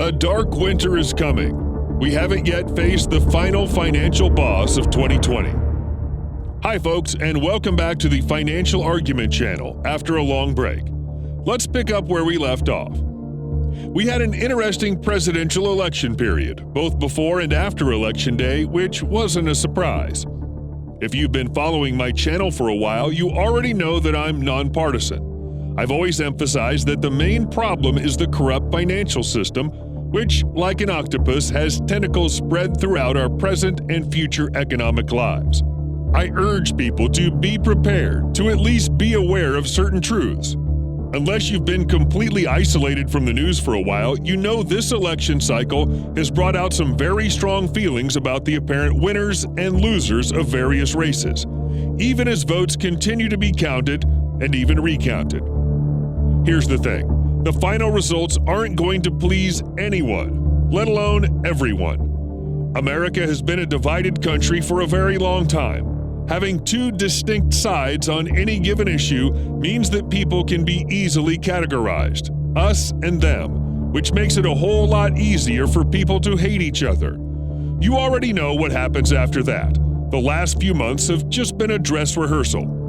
A dark winter is coming. We haven't yet faced the final financial boss of 2020. Hi folks, and welcome back to the Financial Argument channel after a long break. Let's pick up where we left off. We had an interesting presidential election period, both before and after Election Day, which wasn't a surprise. If you've been following my channel for a while, you already know that I'm nonpartisan. I've always emphasized that the main problem is the corrupt financial system, which, like an octopus, has tentacles spread throughout our present and future economic lives. I urge people to be prepared, to at least be aware of certain truths. Unless you've been completely isolated from the news for a while, you know this election cycle has brought out some very strong feelings about the apparent winners and losers of various races, even as votes continue to be counted and even recounted. Here's the thing, the final results aren't going to please anyone, let alone everyone. America has been a divided country for a very long time. Having two distinct sides on any given issue means that people can be easily categorized, us and them, which makes it a whole lot easier for people to hate each other. You already know what happens after that. The last few months have just been a dress rehearsal.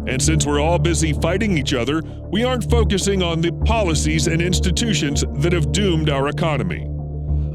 And since we're all busy fighting each other, we aren't focusing on the policies and institutions that have doomed our economy.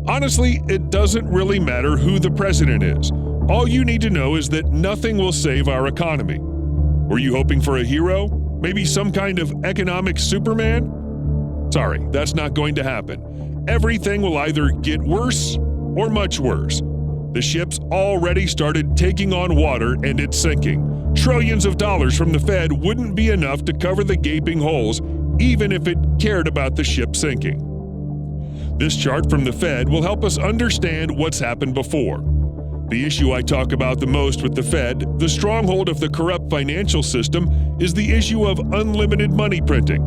Honestly, it doesn't really matter who the president is. All you need to know is that nothing will save our economy. Were you hoping for a hero? Maybe some kind of economic Superman? Sorry, that's not going to happen. Everything will either get worse or much worse. The ship's already started taking on water and it's sinking. Trillions of dollars from the Fed wouldn't be enough to cover the gaping holes, even if it cared about the ship sinking. This chart from the Fed will help us understand what's happened before. The issue I talk about the most with the Fed, the stronghold of the corrupt financial system, is the issue of unlimited money printing,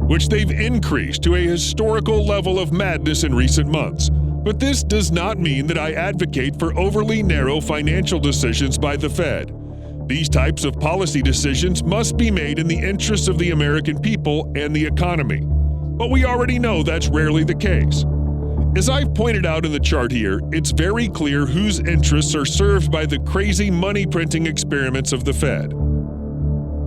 which they've increased to a historical level of madness in recent months. But this does not mean that I advocate for overly narrow financial decisions by the Fed. These types of policy decisions must be made in the interests of the American people and the economy. But we already know that's rarely the case. As I've pointed out in the chart here, it's very clear whose interests are served by the crazy money-printing experiments of the Fed.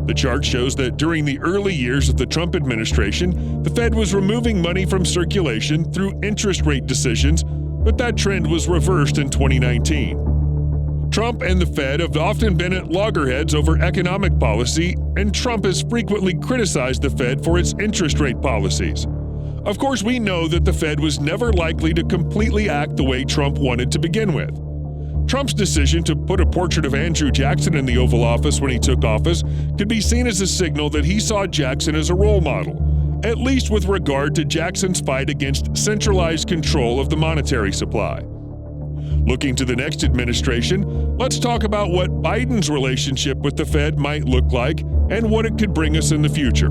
The chart shows that during the early years of the Trump administration, the Fed was removing money from circulation through interest rate decisions, but that trend was reversed in 2019. Trump and the Fed have often been at loggerheads over economic policy, and Trump has frequently criticized the Fed for its interest rate policies. Of course, we know that the Fed was never likely to completely act the way Trump wanted to begin with. Trump's decision to put a portrait of Andrew Jackson in the Oval Office when he took office could be seen as a signal that he saw Jackson as a role model, at least with regard to Jackson's fight against centralized control of the monetary supply. Looking to the next administration, let's talk about what Biden's relationship with the Fed might look like and what it could bring us in the future.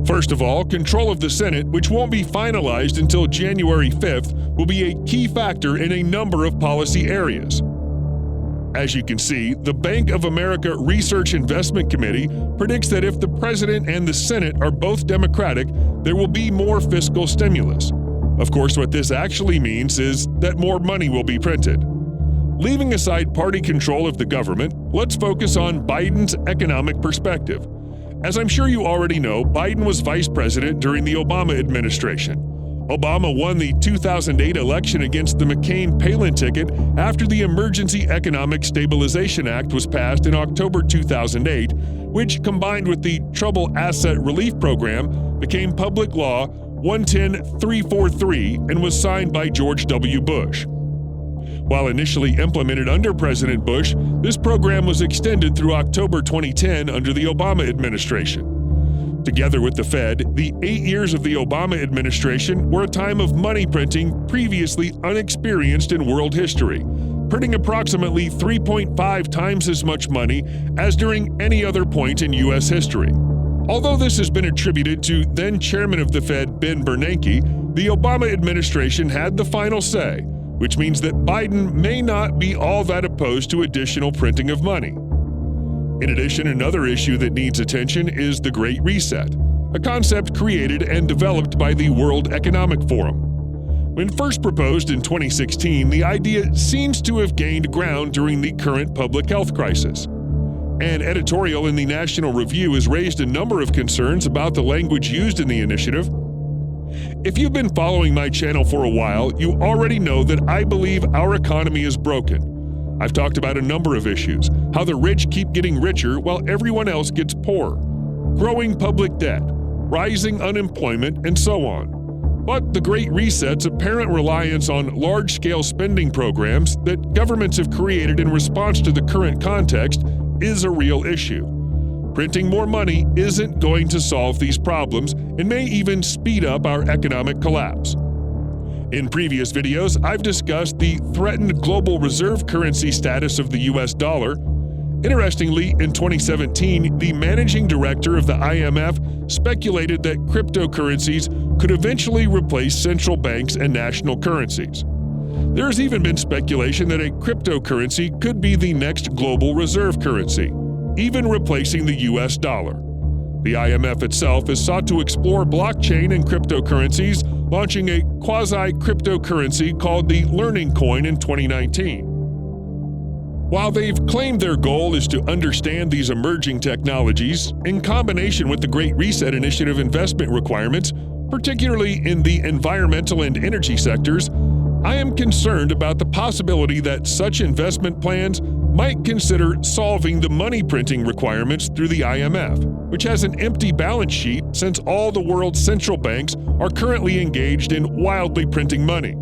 First of all, control of the Senate, which won't be finalized until January 5th, will be a key factor in a number of policy areas. As you can see, the Bank of America Research Investment Committee predicts that if the President and the Senate are both Democratic, there will be more fiscal stimulus. Of course, what this actually means is that more money will be printed. Leaving aside party control of the government, let's focus on Biden's economic perspective. As I'm sure you already know, Biden was vice president during the Obama administration. Obama won the 2008 election against the McCain-Palin ticket after the Emergency Economic Stabilization Act was passed in October 2008, which, combined with the Troubled Asset Relief Program, became Public Law 110343 and was signed by George W. Bush. While initially implemented under President Bush, this program was extended through October 2010 under the Obama administration. Together with the Fed, the 8 years of the Obama administration were a time of money printing previously unexperienced in world history, printing approximately 3.5 times as much money as during any other point in U.S. history. Although this has been attributed to then Chairman of the Fed Ben Bernanke, the Obama administration had the final say, which means that Biden may not be all that opposed to additional printing of money. In addition, another issue that needs attention is the Great Reset, a concept created and developed by the World Economic Forum. When first proposed in 2016, the idea seems to have gained ground during the current public health crisis. An editorial in the National Review has raised a number of concerns about the language used in the initiative. If you've been following my channel for a while, you already know that I believe our economy is broken. I've talked about a number of issues, how the rich keep getting richer while everyone else gets poorer, growing public debt, rising unemployment, and so on. But the Great Reset's apparent reliance on large-scale spending programs that governments have created in response to the current context is a real issue. Printing more money isn't going to solve these problems and may even speed up our economic collapse. In previous videos, I've discussed the threatened global reserve currency status of the US dollar. Interestingly, in 2017, the managing director of the IMF speculated that cryptocurrencies could eventually replace central banks and national currencies. There has even been speculation that a cryptocurrency could be the next global reserve currency, even replacing the US dollar. The IMF itself has sought to explore blockchain and cryptocurrencies, launching a quasi-cryptocurrency called the Learning Coin in 2019. While they've claimed their goal is to understand these emerging technologies, in combination with the Great Reset Initiative investment requirements, particularly in the environmental and energy sectors, I am concerned about the possibility that such investment plans might consider solving the money printing requirements through the IMF, which has an empty balance sheet since all the world's central banks are currently engaged in wildly printing money.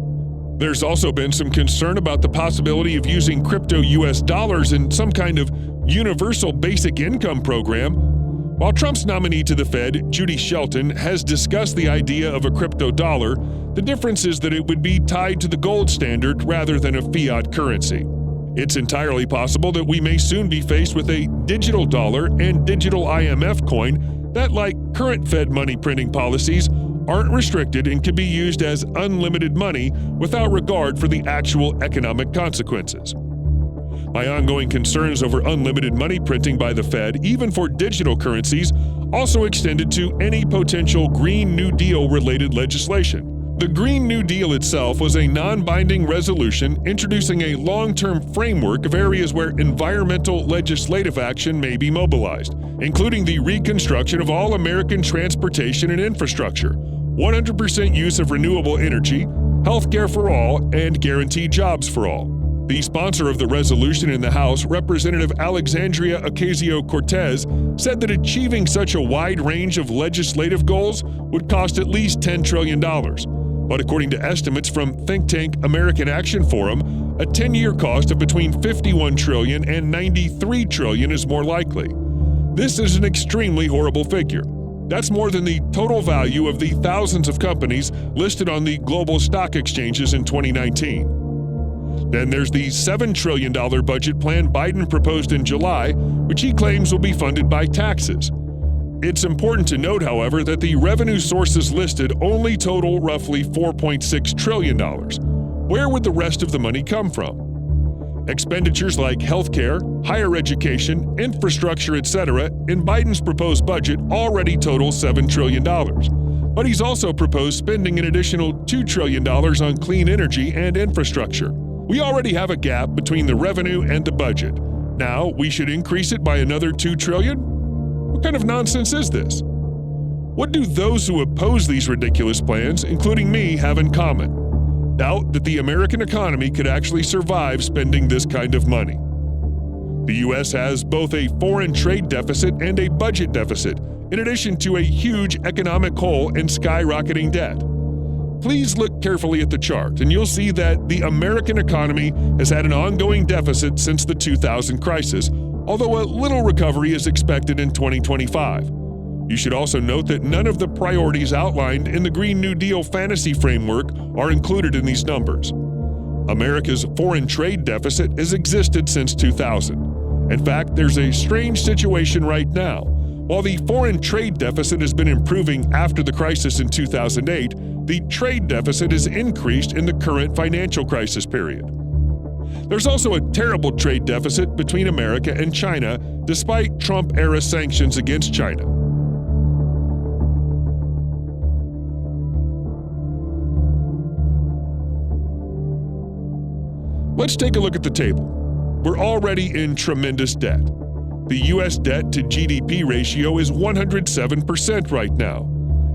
There's also been some concern about the possibility of using crypto US dollars in some kind of universal basic income program. While Trump's nominee to the Fed, Judy Shelton, has discussed the idea of a crypto dollar, the difference is that it would be tied to the gold standard rather than a fiat currency. It's entirely possible that we may soon be faced with a digital dollar and digital IMF coin that, like current Fed money printing policies, aren't restricted and can be used as unlimited money without regard for the actual economic consequences. My ongoing concerns over unlimited money printing by the Fed, even for digital currencies, also extended to any potential Green New Deal-related legislation. The Green New Deal itself was a non-binding resolution introducing a long-term framework of areas where environmental legislative action may be mobilized, including the reconstruction of all American transportation and infrastructure, 100% use of renewable energy, healthcare for all, and guaranteed jobs for all. The sponsor of the resolution in the House, Representative Alexandria Ocasio-Cortez, said that achieving such a wide range of legislative goals would cost at least $10 trillion. But according to estimates from think tank American Action Forum, a 10-year cost of between $51 trillion and $93 trillion is more likely. This is an extremely horrible figure. That's more than the total value of the thousands of companies listed on the global stock exchanges in 2019. Then there's the $7 trillion budget plan Biden proposed in July, which he claims will be funded by taxes. It's important to note, however, that the revenue sources listed only total roughly $4.6 trillion. Where would the rest of the money come from? Expenditures like healthcare, higher education, infrastructure, etc. in Biden's proposed budget already total $7 trillion. But he's also proposed spending an additional $2 trillion on clean energy and infrastructure. We already have a gap between the revenue and the budget. Now we should increase it by another $2 trillion? What kind of nonsense is this? What do those who oppose these ridiculous plans, including me, have in common? Doubt that the American economy could actually survive spending this kind of money. The U.S. has both a foreign trade deficit and a budget deficit, in addition to a huge economic hole and skyrocketing debt. Please look carefully at the chart, and you'll see that the American economy has had an ongoing deficit since the 2000 crisis, although a little recovery is expected in 2025. You should also note that none of the priorities outlined in the Green New Deal fantasy framework are included in these numbers. America's foreign trade deficit has existed since 2000. In fact, there's a strange situation right now. While the foreign trade deficit has been improving after the crisis in 2008, the trade deficit has increased in the current financial crisis period. There's also a terrible trade deficit between America and China, despite Trump-era sanctions against China. Let's take a look at the table. We're already in tremendous debt. The U.S. debt to GDP ratio is 107% right now.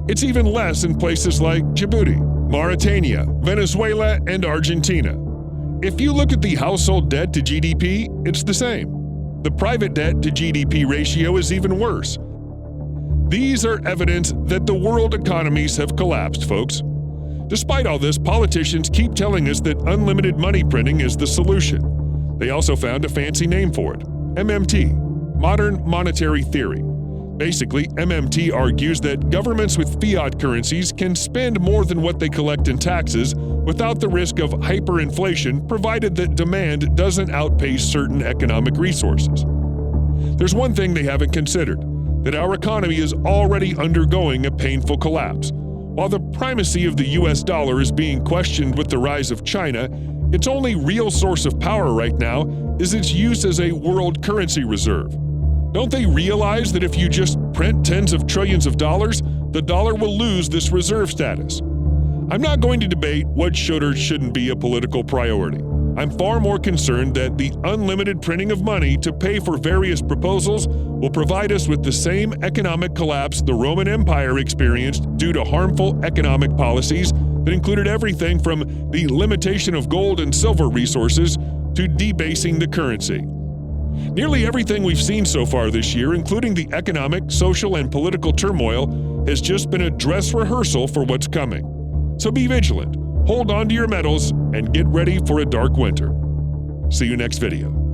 It's even less in places like Djibouti, Mauritania, Venezuela, and Argentina. If you look at the household debt to GDP, it's the same. The private debt to GDP ratio is even worse. These are evidence that the world economies have collapsed, folks. Despite all this, politicians keep telling us that unlimited money printing is the solution. They also found a fancy name for it: MMT, Modern Monetary Theory. Basically, MMT argues that governments with fiat currencies can spend more than what they collect in taxes without the risk of hyperinflation, provided that demand doesn't outpace certain economic resources. There's one thing they haven't considered: that our economy is already undergoing a painful collapse. While the primacy of the US dollar is being questioned with the rise of China, its only real source of power right now is its use as a world currency reserve. Don't they realize that if you just print tens of trillions of dollars, the dollar will lose this reserve status? I'm not going to debate what should or shouldn't be a political priority. I'm far more concerned that the unlimited printing of money to pay for various proposals will provide us with the same economic collapse the Roman Empire experienced due to harmful economic policies that included everything from the limitation of gold and silver resources to debasing the currency. Nearly everything we've seen so far this year, including the economic, social, and political turmoil, has just been a dress rehearsal for what's coming. So be vigilant, hold on to your metals, and get ready for a dark winter. See you next video.